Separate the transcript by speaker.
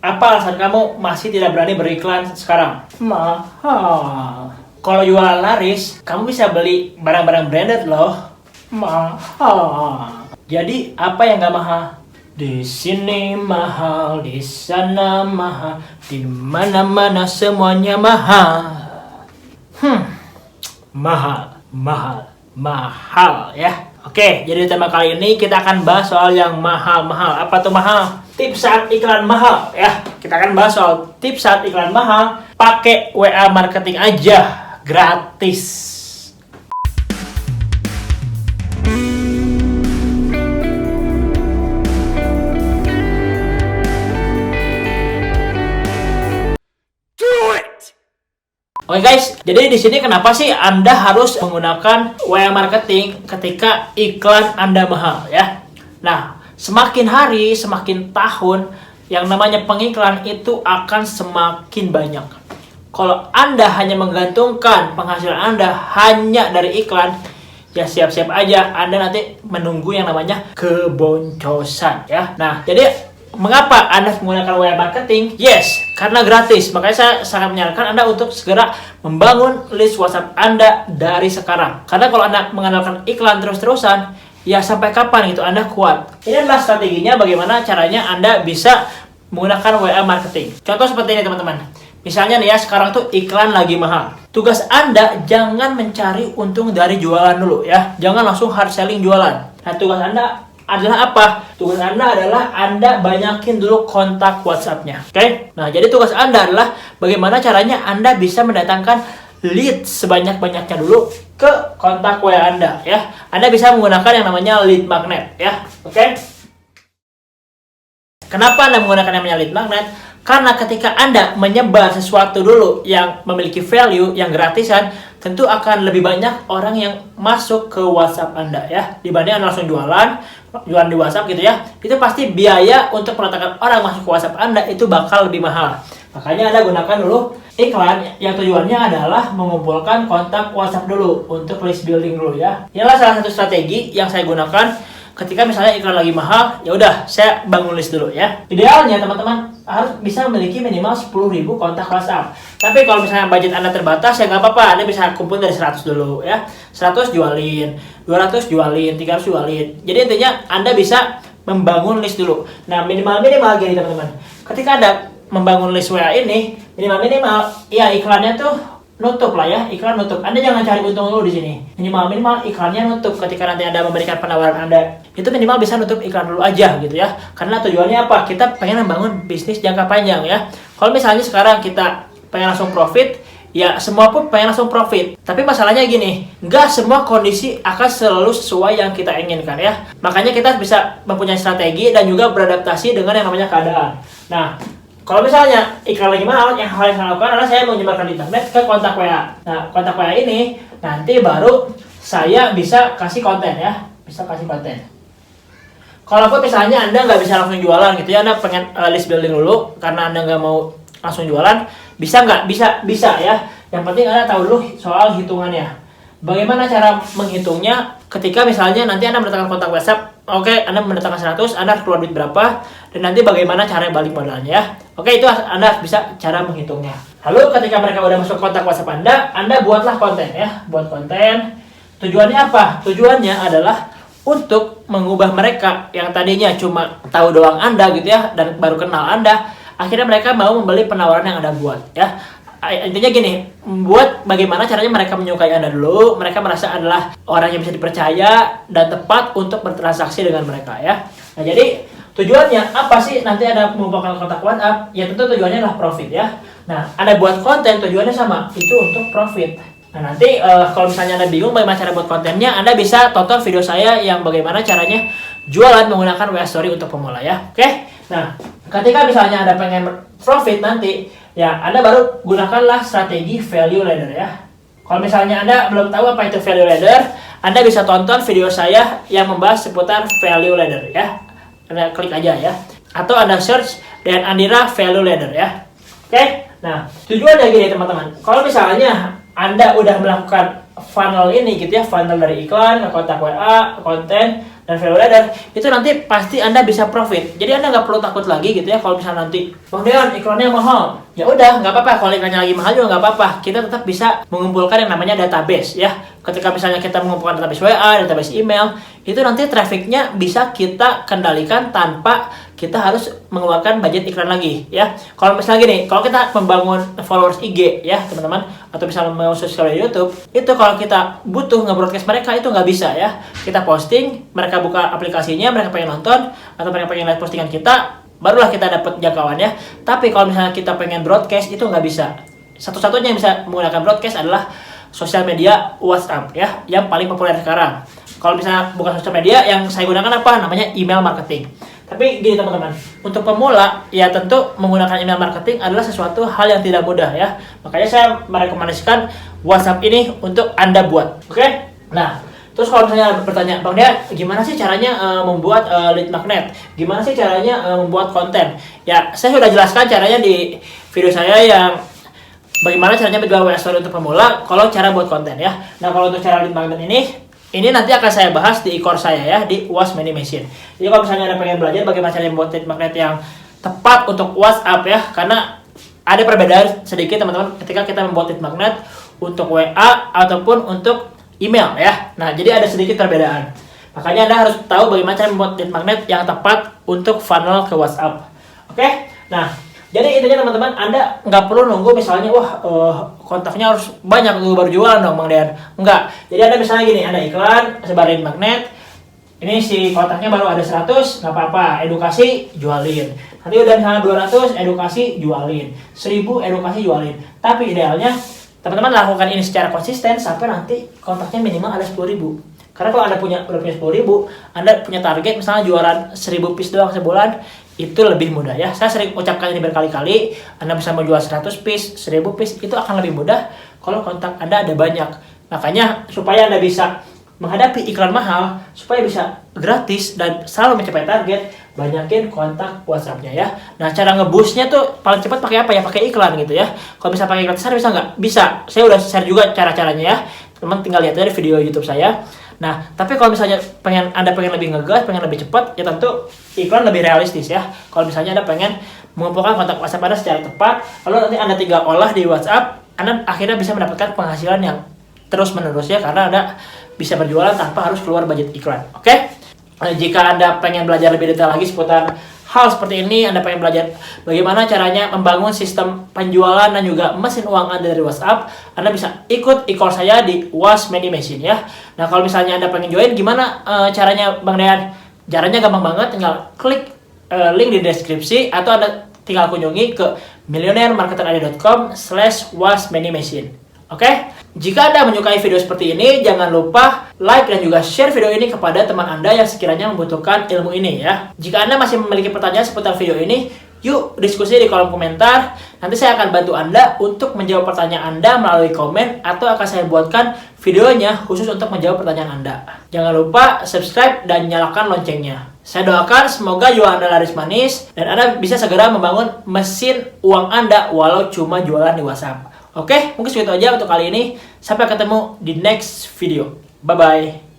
Speaker 1: Apa alasan kamu masih tidak berani beriklan sekarang? Mahal. Kalau jualan laris, kamu bisa beli barang-barang branded loh. Mahal. Jadi apa yang nggak mahal? Di sini mahal, di sana mahal, di mana-mana semuanya mahal. Mahal ya. Oke, jadi tema kali ini kita akan bahas soal yang mahal-mahal. Apa tuh mahal? Tips saat iklan mahal ya. Kita akan bahas soal tips saat iklan mahal. Pakai WA marketing aja, gratis. Oke guys, jadi di sini kenapa sih Anda harus menggunakan WA marketing ketika iklan Anda mahal ya? Nah, semakin hari, semakin tahun yang namanya pengiklan itu akan semakin banyak. Kalau Anda hanya menggantungkan penghasilan Anda hanya dari iklan, ya siap-siap aja Anda nanti menunggu yang namanya keboncosan ya. Nah, jadi mengapa Anda menggunakan WA marketing? Yes, karena gratis. Makanya saya sangat menyarankan Anda untuk segera membangun list WhatsApp Anda dari sekarang. Karena kalau Anda mengandalkan iklan terus-terusan, ya sampai kapan gitu Anda kuat. Ini adalah strateginya bagaimana caranya Anda bisa menggunakan WA marketing. Contoh seperti ini teman-teman. Misalnya nih ya, sekarang tuh iklan lagi mahal. Tugas Anda jangan mencari untung dari jualan dulu ya. Jangan langsung hard selling jualan. Nah, tugas Anda adalah apa? Tugas Anda adalah Anda banyakin dulu kontak WhatsApp-nya. Oke? Nah, jadi tugas Anda adalah bagaimana caranya Anda bisa mendatangkan lead sebanyak-banyaknya dulu ke kontak WA Anda ya. Anda bisa menggunakan yang namanya lead magnet ya. Oke? Kenapa Anda menggunakan yang namanya lead magnet? Karena ketika Anda menyebar sesuatu dulu yang memiliki value, yang gratisan, tentu akan lebih banyak orang yang masuk ke WhatsApp Anda ya. Dibanding Anda langsung jualan di WhatsApp gitu ya. Itu pasti biaya untuk mendatangkan orang masuk ke WhatsApp Anda itu bakal lebih mahal. Makanya Anda gunakan dulu iklan yang tujuannya adalah mengumpulkan kontak WhatsApp dulu untuk list building dulu ya. Inilah salah satu strategi yang saya gunakan ketika misalnya iklan lagi mahal, ya udah saya bangun list dulu ya. Idealnya teman-teman harus bisa memiliki minimal 10.000 kontak WhatsApp. Tapi kalau misalnya budget Anda terbatas ya nggak apa-apa, Anda bisa kumpul dari 100 dulu ya. 100 jualin, 200 jualin, 300 jualin. Jadi intinya Anda bisa membangun list dulu. Nah, minimal gini teman-teman. Ketika Anda membangun list WA ini, minimal ya iklannya tuh nutup lah ya, iklan nutup. Anda jangan cari untung dulu di sini. Minimal iklannya nutup ketika nanti Anda memberikan penawaran Anda. Itu minimal bisa nutup iklan dulu aja gitu ya. Karena tujuannya apa? Kita pengen membangun bisnis jangka panjang ya. Kalau misalnya sekarang kita pengen langsung profit, ya semua pun pengen langsung profit. Tapi masalahnya gini, nggak semua kondisi akan selalu sesuai yang kita inginkan ya. Makanya kita bisa mempunyai strategi dan juga beradaptasi dengan yang namanya keadaan. Nah, kalau misalnya iklan lagi mahal, yang hal yang saya lakukan adalah saya menyebarkan di internet ke kontak WA. Nah, kontak WA ini nanti baru saya bisa kasih konten ya. Bisa kasih konten. Kalaupun misalnya Anda nggak bisa langsung jualan gitu ya, Anda pengen list building dulu karena Anda nggak mau langsung jualan, bisa nggak? Bisa ya. Yang penting Anda tahu dulu soal hitungannya. Bagaimana cara menghitungnya ketika misalnya nanti Anda mendatangkan kontak WhatsApp, oke, Anda mendatangkan 100, Anda harus keluar duit berapa, dan nanti bagaimana cara balik modalnya ya. Oke, itu Anda bisa cara menghitungnya. Lalu ketika mereka udah masuk kontak WhatsApp Anda buatlah konten ya. Buat konten. Tujuannya apa? Tujuannya adalah untuk mengubah mereka yang tadinya cuma tahu doang Anda gitu ya, dan baru kenal Anda, akhirnya mereka mau membeli penawaran yang Anda buat ya. Intinya gini, buat bagaimana caranya mereka menyukai Anda dulu, mereka merasa adalah orang yang bisa dipercaya dan tepat untuk bertransaksi dengan mereka ya. Nah, jadi tujuannya apa sih nanti Anda mengumpulkan kontak WhatsApp? Ya tentu tujuannya adalah profit ya. Nah, Anda buat konten tujuannya sama, itu untuk profit. Nah, nanti kalau misalnya Anda bingung bagaimana cara buat kontennya, Anda bisa tonton video saya yang bagaimana caranya jualan menggunakan WA Story untuk pemula ya. Oke? Nah, ketika misalnya Anda pengen profit nanti, ya Anda baru gunakanlah strategi value ladder ya. Kalau misalnya Anda belum tahu apa itu value ladder, Anda bisa tonton video saya yang membahas seputar value ladder ya. Anda klik aja ya. Atau Anda search Dan Andira value ladder ya. Oke? Nah, tujuannya gini teman-teman. Kalau misalnya Anda udah melakukan funnel ini gitu ya, funnel dari iklan, kontak WA, konten, dan dan value ladder, itu nanti pasti Anda bisa profit. Jadi Anda nggak perlu takut lagi gitu ya kalau misalnya nanti Bang Deon iklannya mahal. Ya udah, nggak apa-apa, kalau iklannya lagi mahal juga nggak apa-apa. Kita tetap bisa mengumpulkan yang namanya database ya. Ketika misalnya kita mengumpulkan database WA, database email, itu nanti trafficnya bisa kita kendalikan tanpa kita harus mengeluarkan budget iklan lagi ya. Kalau misalnya gini, kalau kita membangun followers IG ya teman-teman, atau misalnya membangun sosial media YouTube, itu kalau kita butuh nge-broadcast mereka itu nggak bisa ya. Kita posting, mereka buka aplikasinya, mereka pengen nonton atau mereka pengen lihat postingan kita, barulah kita dapat jangkauan ya. Tapi kalau misalnya kita pengen broadcast itu nggak bisa. Satu-satunya yang bisa menggunakan broadcast adalah sosial media WhatsApp ya, yang paling populer sekarang. Kalau misalnya bukan sosial media, yang saya gunakan apa? Namanya email marketing. Tapi gini teman-teman, untuk pemula ya tentu menggunakan email marketing adalah sesuatu hal yang tidak mudah ya. Makanya saya merekomendasikan WhatsApp ini untuk Anda buat. Oke? Nah, terus kalau misalnya bertanya, Bang Dean, gimana sih caranya membuat lead magnet? Gimana sih caranya membuat konten? Ya, saya sudah jelaskan caranya di video saya yang bagaimana caranya menjual WA Story untuk pemula, kalau cara buat konten ya. Nah, kalau untuk cara lead magnet ini nanti akan saya bahas di e-course saya ya, di UAS Money Machine. Jadi kalau misalnya Anda pengen belajar bagaimana caranya membuat lead magnet yang tepat untuk WhatsApp ya, karena ada perbedaan sedikit teman-teman ketika kita membuat lead magnet untuk WA ataupun untuk email ya. Nah, jadi ada sedikit perbedaan. Makanya Anda harus tahu bagaimana cara membuat lead magnet yang tepat untuk funnel ke WhatsApp. Oke? Nah, jadi intinya teman-teman, Anda nggak perlu nunggu misalnya, kontaknya harus banyak dulu baru jualan dong Bang Dean. Enggak. Jadi Anda misalnya gini, Anda iklan, sebarin magnet, ini si kontaknya baru ada 100, nggak apa-apa, edukasi, jualin. Nanti udah misalnya 200, edukasi, jualin. 1000, edukasi, jualin. Tapi idealnya, teman-teman lakukan ini secara konsisten sampai nanti kontaknya minimal ada 10.000. Karena kalau Anda udah punya 10.000, Anda punya target misalnya jualan 1000 piece doang sebulan, itu lebih mudah ya. Saya sering ucapkan ini berkali-kali, Anda bisa menjual 100 piece, 1000 piece, itu akan lebih mudah kalau kontak Anda ada banyak. Makanya supaya Anda bisa menghadapi iklan mahal, supaya bisa gratis dan selalu mencapai target, banyakin kontak WhatsApp-nya ya. Nah, cara nge-boost-nya tuh paling cepat pakai apa ya? Pakai iklan gitu ya. Kalau bisa pakai gratisan bisa nggak? Bisa. Saya udah share juga cara-caranya ya. Teman tinggal lihat aja di video YouTube saya. Nah, tapi kalau misalnya Anda pengen lebih ngegas, pengen lebih cepat, ya tentu iklan lebih realistis ya. Kalau misalnya Anda pengen mengumpulkan kontak WhatsApp Anda secara tepat, lalu nanti Anda tinggal olah di WhatsApp, Anda akhirnya bisa mendapatkan penghasilan yang terus-menerus ya, karena Anda bisa berjualan tanpa harus keluar budget iklan. Oke? Jika Anda pengen belajar lebih detail lagi seputar hal seperti ini, Anda pengen belajar bagaimana caranya membangun sistem penjualan dan juga mesin uang Anda dari WhatsApp, Anda bisa ikut e-course saya di UAS Money Machine ya. Nah, kalau misalnya Anda pengen join, gimana caranya Bang Dean? Caranya gampang banget, tinggal klik link di deskripsi atau Anda tinggal kunjungi ke millionairemarketerid.com/wasmoney-machine. Oke? Jika Anda menyukai video seperti ini, jangan lupa like dan juga share video ini kepada teman Anda yang sekiranya membutuhkan ilmu ini ya. Jika Anda masih memiliki pertanyaan seputar video ini, yuk diskusi di kolom komentar. Nanti saya akan bantu Anda untuk menjawab pertanyaan Anda melalui komen, atau akan saya buatkan videonya khusus untuk menjawab pertanyaan Anda. Jangan lupa subscribe dan nyalakan loncengnya. Saya doakan semoga jualan Anda laris manis dan Anda bisa segera membangun mesin uang Anda walau cuma jualan di WhatsApp. Oke, mungkin segitu aja untuk kali ini. Sampai ketemu di next video. Bye-bye.